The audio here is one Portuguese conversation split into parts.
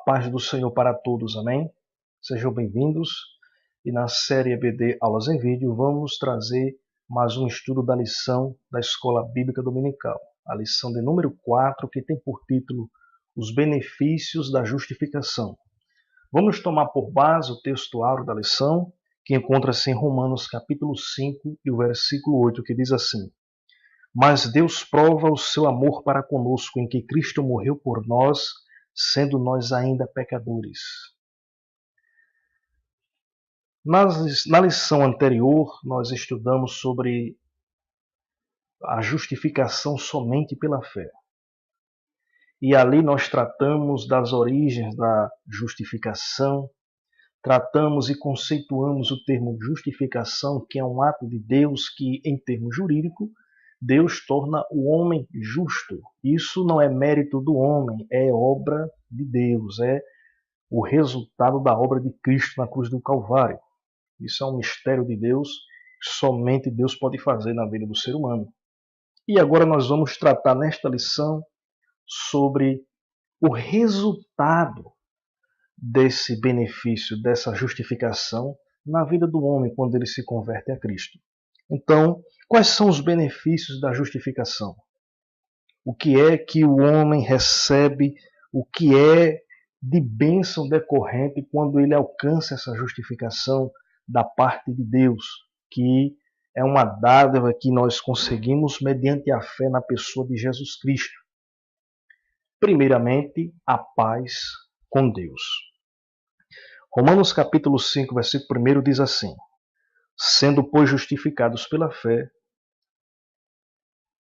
paz do Senhor para todos, amém? Sejam bem-vindos. E na série EBD Aulas em Vídeo, vamos trazer mais um estudo da lição da Escola Bíblica Dominical. A lição de número 4, que tem por título Os Benefícios da Justificação. Vamos tomar por base o texto áureo da lição, que encontra-se em Romanos capítulo 5 e o versículo 8, que diz assim: Mas Deus prova o seu amor para conosco em que Cristo morreu por nós, sendo nós ainda pecadores. Na lição anterior, nós estudamos sobre a justificação somente pela fé. E ali nós tratamos das origens da justificação, tratamos e conceituamos o termo justificação, que é um ato de Deus que, em termo jurídico, Deus torna o homem justo. Isso não é mérito do homem, é obra de Deus, é o resultado da obra de Cristo na cruz do Calvário. Isso é um mistério de Deus que somente Deus pode fazer na vida do ser humano. E agora nós vamos tratar nesta lição sobre o resultado desse benefício, dessa justificação na vida do homem quando ele se converte a Cristo. Então, quais são os benefícios da justificação? O que é que o homem recebe, o que é de bênção decorrente quando ele alcança essa justificação da parte de Deus, que é uma dádiva que nós conseguimos mediante a fé na pessoa de Jesus Cristo. Primeiramente, a paz com Deus. Romanos capítulo 5, versículo 1 diz assim: Sendo, pois, justificados pela fé,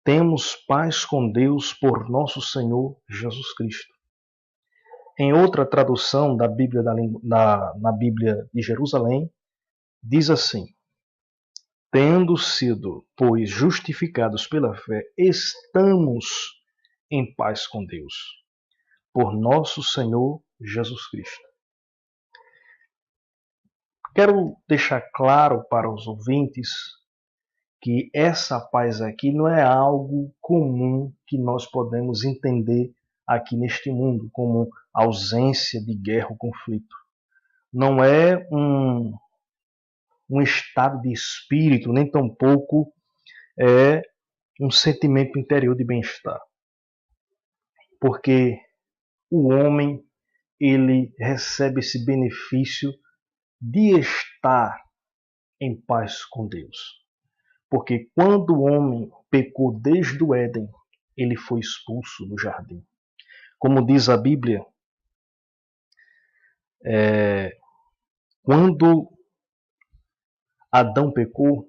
temos paz com Deus por nosso Senhor Jesus Cristo. Em outra tradução da Bíblia na Bíblia de Jerusalém, diz assim: Tendo sido, pois, justificados pela fé, estamos em paz com Deus, por nosso Senhor Jesus Cristo. Quero deixar claro para os ouvintes que essa paz aqui não é algo comum que nós podemos entender aqui neste mundo, como ausência de guerra ou conflito. Não é um estado de espírito, nem tampouco é um sentimento interior de bem-estar. Porque o homem, ele recebe esse benefício de estar em paz com Deus. Porque quando o homem pecou desde o Éden, ele foi expulso do jardim. Como diz a Bíblia, quando Adão pecou,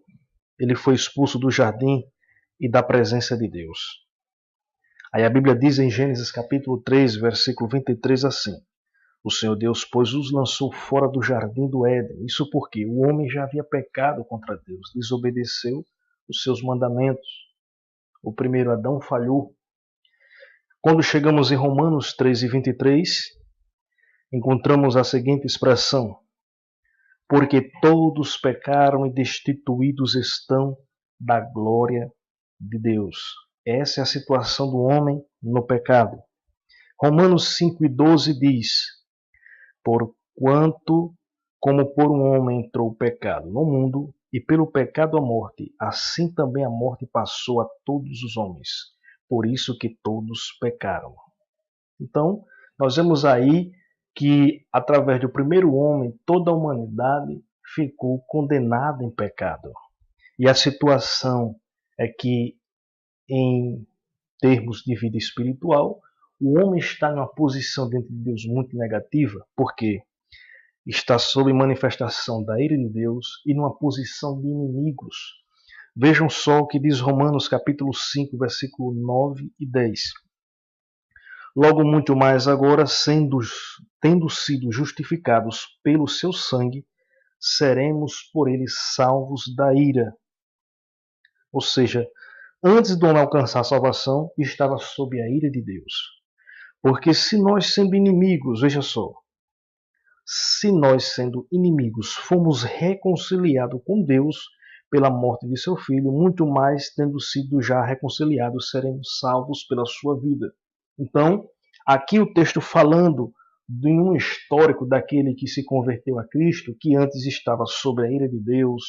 ele foi expulso do jardim e da presença de Deus. Aí a Bíblia diz em Gênesis capítulo 3, versículo 23 assim: O Senhor Deus, pois, os lançou fora do jardim do Éden. Isso porque o homem já havia pecado contra Deus, desobedeceu os seus mandamentos. O primeiro Adão falhou. Quando chegamos em Romanos 3 e 23, encontramos a seguinte expressão: Porque todos pecaram e destituídos estão da glória de Deus. Essa é a situação do homem no pecado. Romanos 5 e 12 diz: Porquanto, como por um homem entrou o pecado no mundo, e pelo pecado a morte, assim também a morte passou a todos os homens. Por isso que todos pecaram. Então, nós vemos aí que, através do primeiro homem, toda a humanidade ficou condenada em pecado. E a situação é que, em termos de vida espiritual, o homem está em uma posição diante de Deus muito negativa, porque está sob manifestação da ira de Deus e numa posição de inimigos. Vejam só o que diz Romanos capítulo 5, versículo 9 e 10. Logo muito mais agora, tendo sido justificados pelo seu sangue, seremos por ele salvos da ira. Ou seja, antes do homem alcançar a salvação, estava sob a ira de Deus. Porque se nós sendo inimigos, veja só, se nós sendo inimigos fomos reconciliados com Deus pela morte de seu Filho, muito mais tendo sido já reconciliados, seremos salvos pela sua vida. Então, aqui o texto falando nenhum histórico daquele que se converteu a Cristo, que antes estava sob a ira de Deus,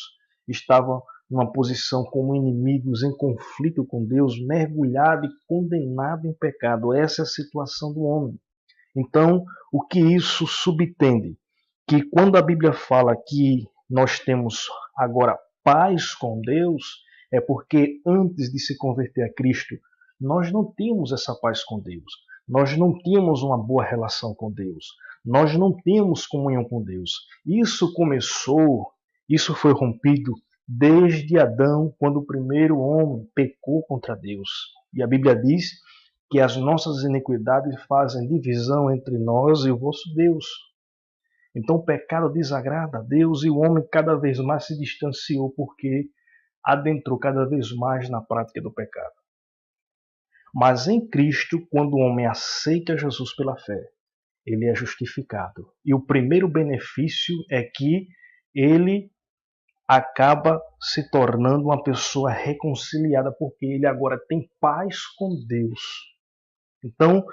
estava numa posição como inimigos, em conflito com Deus, mergulhado e condenado em pecado. Essa é a situação do homem. Então, o que isso subtende? Que quando a Bíblia fala que nós temos agora paz com Deus, é porque antes de se converter a Cristo, nós não tínhamos essa paz com Deus. Nós não tínhamos uma boa relação com Deus. Nós não temos comunhão com Deus. Isso foi rompido desde Adão, quando o primeiro homem pecou contra Deus. E a Bíblia diz que as nossas iniquidades fazem divisão entre nós e o vosso Deus. Então o pecado desagrada a Deus e o homem cada vez mais se distanciou porque adentrou cada vez mais na prática do pecado. Mas em Cristo, quando o homem aceita Jesus pela fé, ele é justificado. E o primeiro benefício é que ele acaba se tornando uma pessoa reconciliada, porque ele agora tem paz com Deus. Então,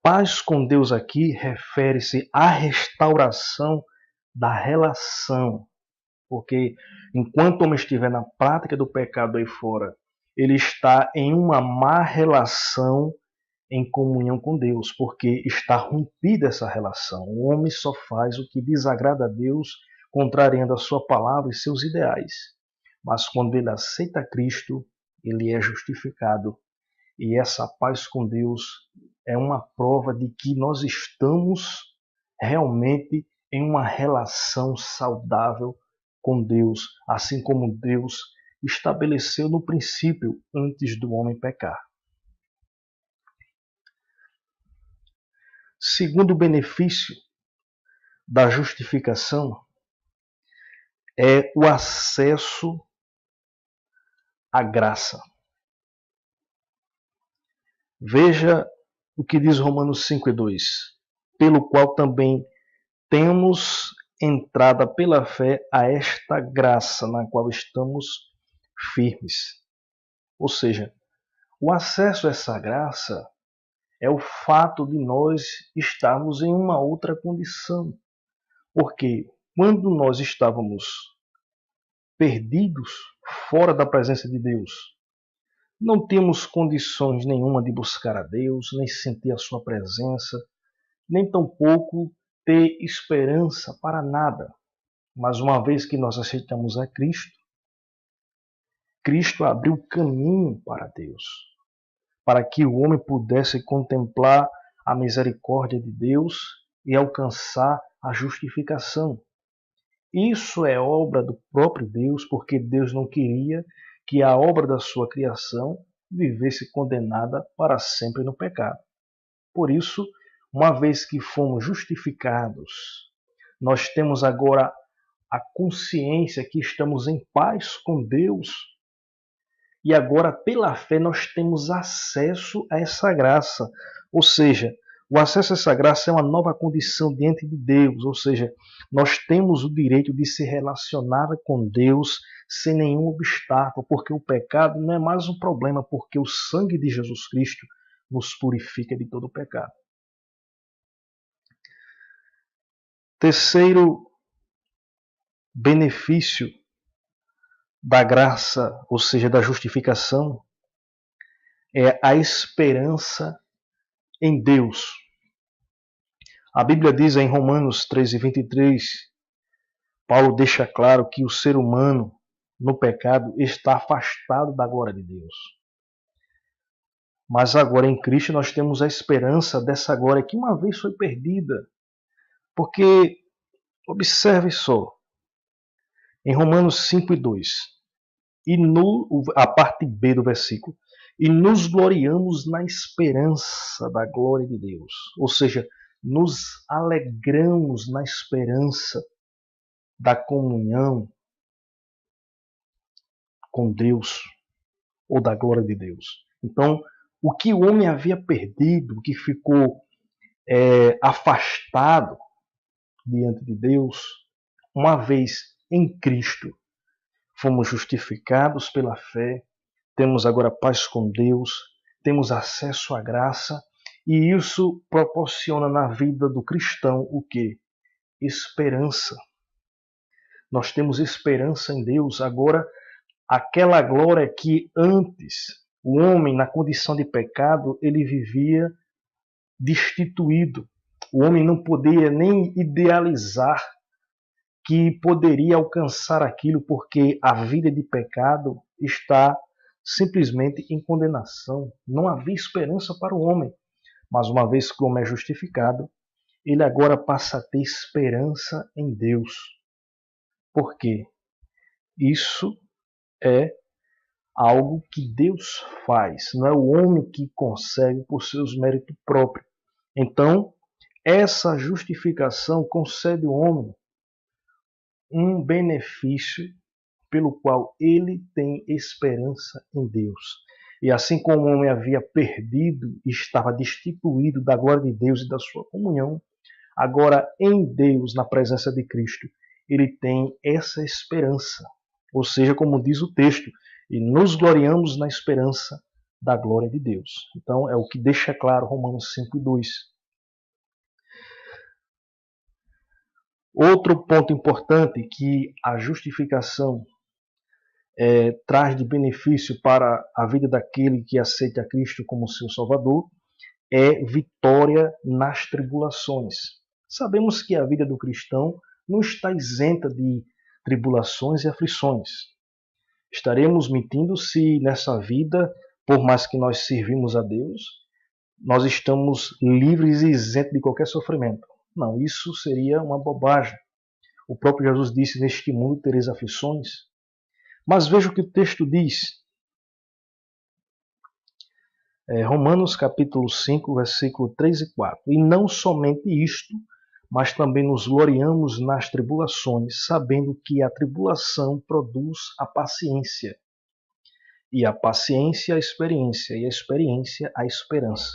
paz com Deus aqui refere-se à restauração da relação. Porque enquanto o homem estiver na prática do pecado aí fora, ele está em uma má relação em comunhão com Deus, porque está rompida essa relação. O homem só faz o que desagrada a Deus, contrariando a sua palavra e seus ideais. Mas quando ele aceita Cristo, ele é justificado. E essa paz com Deus é uma prova de que nós estamos realmente em uma relação saudável com Deus, assim como Deus estabeleceu no princípio antes do homem pecar. Segundo benefício da justificação é o acesso à graça. Veja o que diz Romanos 5:2, pelo qual também temos entrada pela fé a esta graça na qual estamos firmes. Ou seja, o acesso a essa graça é o fato de nós estarmos em uma outra condição. Porque quando nós estávamos perdidos, fora da presença de Deus, não tínhamos condições nenhuma de buscar a Deus, nem sentir a sua presença, nem tampouco ter esperança para nada. Mas uma vez que nós aceitamos a Cristo, Cristo abriu caminho para Deus, para que o homem pudesse contemplar a misericórdia de Deus e alcançar a justificação. Isso é obra do próprio Deus, porque Deus não queria que a obra da sua criação vivesse condenada para sempre no pecado. Por isso, uma vez que fomos justificados, nós temos agora a consciência que estamos em paz com Deus. E agora, pela fé, nós temos acesso a essa graça. Ou seja, o acesso a essa graça é uma nova condição diante de Deus. Ou seja, nós temos o direito de se relacionar com Deus sem nenhum obstáculo, porque o pecado não é mais um problema, porque o sangue de Jesus Cristo nos purifica de todo o pecado. Terceiro benefício da graça, ou seja, da justificação, é a esperança em Deus. A Bíblia diz em Romanos 13:23, Paulo deixa claro que o ser humano, no pecado, está afastado da glória de Deus. Mas agora em Cristo nós temos a esperança dessa glória que uma vez foi perdida. Porque, observe só, em Romanos 5:2, a parte B do versículo, e nos gloriamos na esperança da glória de Deus. Ou seja, nos alegramos na esperança da comunhão com Deus, ou da glória de Deus. Então, o que o homem havia perdido, o que ficou afastado diante de Deus, uma vez em Cristo, fomos justificados pela fé, temos agora paz com Deus, temos acesso à graça E isso proporciona na vida do cristão o quê? Esperança. Nós temos esperança em Deus. Agora, aquela glória que antes o homem, na condição de pecado, ele vivia destituído. O homem não podia nem idealizar que poderia alcançar aquilo, porque a vida de pecado está simplesmente em condenação. Não havia esperança para o homem. Mas uma vez que o homem é justificado, ele agora passa a ter esperança em Deus. Por quê? Isso é algo que Deus faz, não é o homem que consegue por seus méritos próprios. Então, essa justificação concede ao homem um benefício pelo qual ele tem esperança em Deus. E assim como o homem havia perdido e estava destituído da glória de Deus e da sua comunhão, agora em Deus, na presença de Cristo, ele tem essa esperança. Ou seja, como diz o texto, e nos gloriamos na esperança da glória de Deus. Então é o que deixa claro Romanos 5:2. Outro ponto importante que a justificação traz de benefício para a vida daquele que aceita a Cristo como seu Salvador é vitória nas tribulações. Sabemos que a vida do cristão não está isenta de tribulações e aflições. Estaremos mentindo se nessa vida, por mais que nós servimos a Deus, nós estamos livres e isentos de qualquer sofrimento. Não, isso seria uma bobagem. O próprio Jesus disse, neste mundo tereis aflições. Mas veja o que o texto diz. Romanos capítulo 5, versículo 3 e 4. E não somente isto, mas também nos gloriamos nas tribulações, sabendo que a tribulação produz a paciência. E a paciência a experiência, e a experiência a esperança.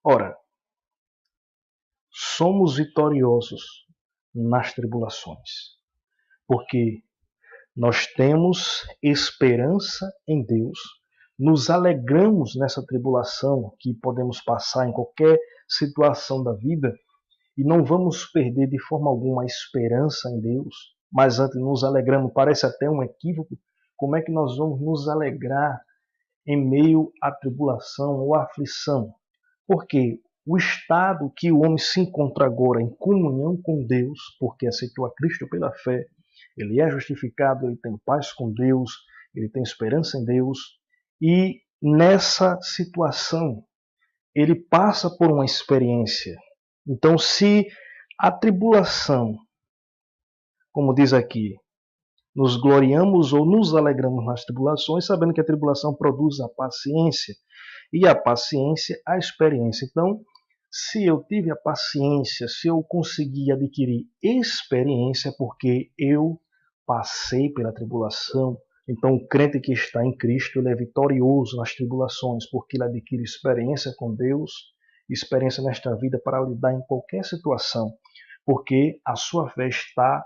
Ora, somos vitoriosos nas tribulações, porque nós temos esperança em Deus, nos alegramos nessa tribulação que podemos passar em qualquer situação da vida e não vamos perder de forma alguma a esperança em Deus, mas antes nos alegramos. Parece até um equívoco. Como é que nós vamos nos alegrar em meio à tribulação ou à aflição? Porque o estado que o homem se encontra agora em comunhão com Deus, porque aceitou a Cristo pela fé, ele é justificado, ele tem paz com Deus, ele tem esperança em Deus, e nessa situação ele passa por uma experiência. Então, se a tribulação, como diz aqui, nos gloriamos ou nos alegramos nas tribulações, sabendo que a tribulação produz a paciência, e a paciência a experiência. Então, se eu tive a paciência, se eu consegui adquirir experiência, porque eu passei pela tribulação, então o crente que está em Cristo, ele é vitorioso nas tribulações, porque ele adquire experiência com Deus, experiência nesta vida para lidar em qualquer situação, porque a sua fé está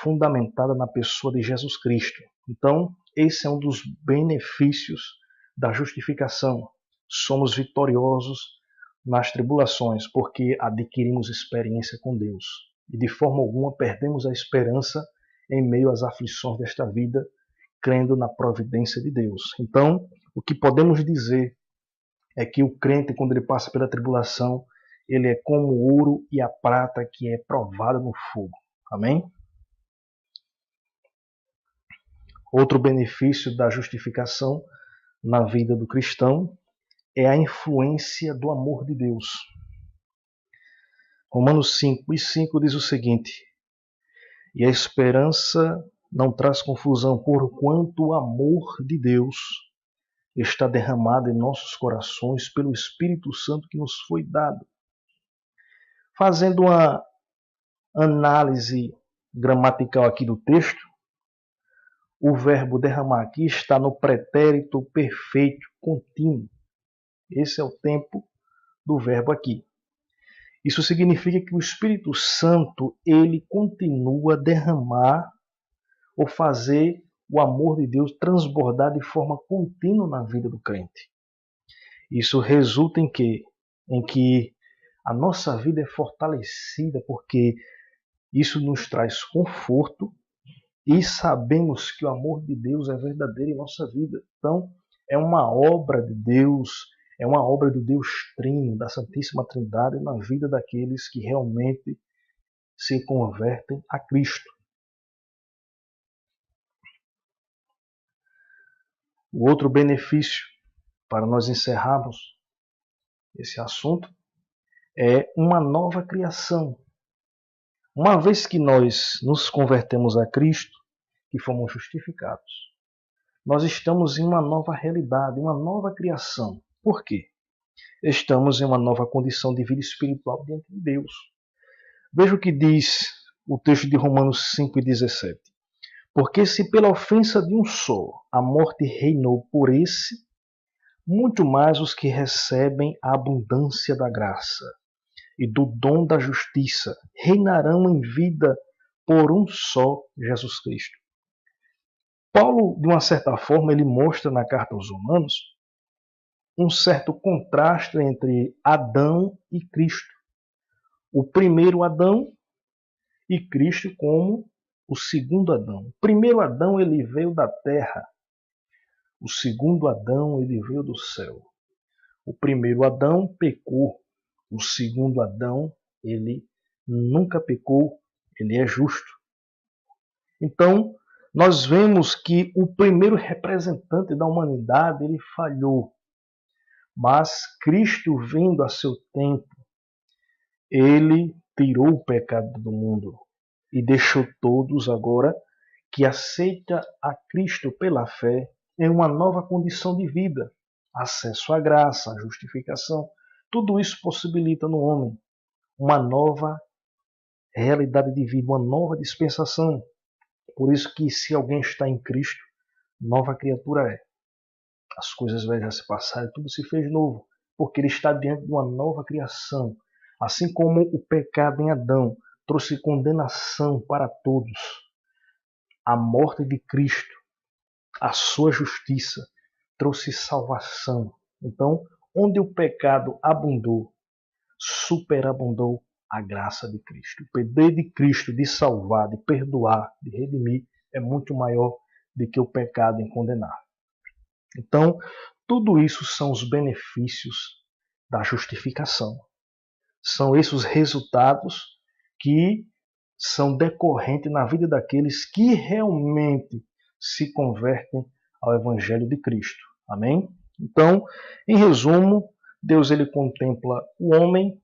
fundamentada na pessoa de Jesus Cristo. Então, esse é um dos benefícios da justificação. Somos vitoriosos nas tribulações, porque adquirimos experiência com Deus. E de forma alguma perdemos a esperança em meio às aflições desta vida, crendo na providência de Deus. Então, o que podemos dizer é que o crente, quando ele passa pela tribulação, ele é como o ouro e a prata que é provada no fogo. Amém? Outro benefício da justificação na vida do cristão é a influência do amor de Deus. Romanos 5:5 diz o seguinte: e a esperança não traz confusão, porquanto o amor de Deus está derramado em nossos corações pelo Espírito Santo que nos foi dado. Fazendo uma análise gramatical aqui do texto, o verbo derramar aqui está no pretérito perfeito contínuo. Esse é o tempo do verbo aqui. Isso significa que o Espírito Santo, ele continua a derramar ou fazer o amor de Deus transbordar de forma contínua na vida do crente. Isso resulta em quê? em que a nossa vida é fortalecida, porque isso nos traz conforto e sabemos que o amor de Deus é verdadeiro em nossa vida. Então, é uma obra de Deus, é uma obra do Deus Trino, da Santíssima Trindade, na vida daqueles que realmente se convertem a Cristo. O outro benefício, para nós encerrarmos esse assunto, é uma nova criação. Uma vez que nós nos convertemos a Cristo, que fomos justificados, nós estamos em uma nova realidade, uma nova criação. Por quê? Estamos em uma nova condição de vida espiritual diante de Deus. Veja o que diz o texto de Romanos 5,17. Porque se pela ofensa de um só a morte reinou por esse, muito mais os que recebem a abundância da graça e do dom da justiça reinarão em vida por um só Jesus Cristo. Paulo, de uma certa forma, ele mostra na carta aos Romanos um certo contraste entre Adão e Cristo. O primeiro Adão e Cristo como o segundo Adão. O primeiro Adão ele veio da terra. O segundo Adão ele veio do céu. O primeiro Adão pecou. O segundo Adão ele nunca pecou. Ele é justo. Então, nós vemos que o primeiro representante da humanidade ele falhou. Mas Cristo, vindo a seu tempo, ele tirou o pecado do mundo e deixou todos agora que aceita a Cristo pela fé em uma nova condição de vida, acesso à graça, à justificação. Tudo isso possibilita no homem uma nova realidade de vida, uma nova dispensação. Por isso que se alguém está em Cristo, nova criatura é. As coisas velhas se passaram, tudo se fez novo, porque ele está diante de uma nova criação. Assim como o pecado em Adão trouxe condenação para todos, a morte de Cristo, a sua justiça, trouxe salvação. Então, onde o pecado abundou, superabundou a graça de Cristo. O poder de Cristo de salvar, de perdoar, de redimir, é muito maior do que o pecado em condenar. Então, tudo isso são os benefícios da justificação. São esses os resultados que são decorrentes na vida daqueles que realmente se convertem ao Evangelho de Cristo. Amém? Então, em resumo, Deus ele contempla o homem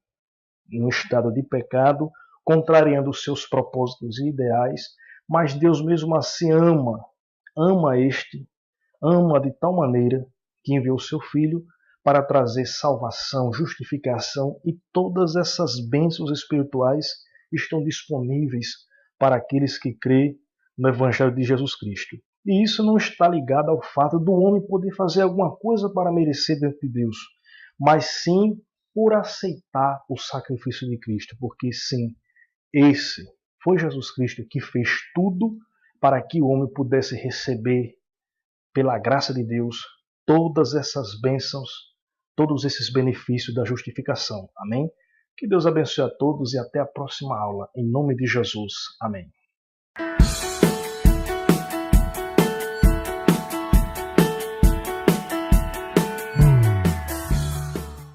no estado de pecado, contrariando os seus propósitos e ideais, mas Deus mesmo assim ama de tal maneira que enviou o seu Filho para trazer salvação, justificação e todas essas bênçãos espirituais estão disponíveis para aqueles que crêem no Evangelho de Jesus Cristo. E isso não está ligado ao fato do homem poder fazer alguma coisa para merecer diante de Deus, mas sim por aceitar o sacrifício de Cristo, porque sim, esse foi Jesus Cristo que fez tudo para que o homem pudesse receber pela graça de Deus, todas essas bênçãos, todos esses benefícios da justificação. Amém? Que Deus abençoe a todos e até a próxima aula. Em nome de Jesus. Amém.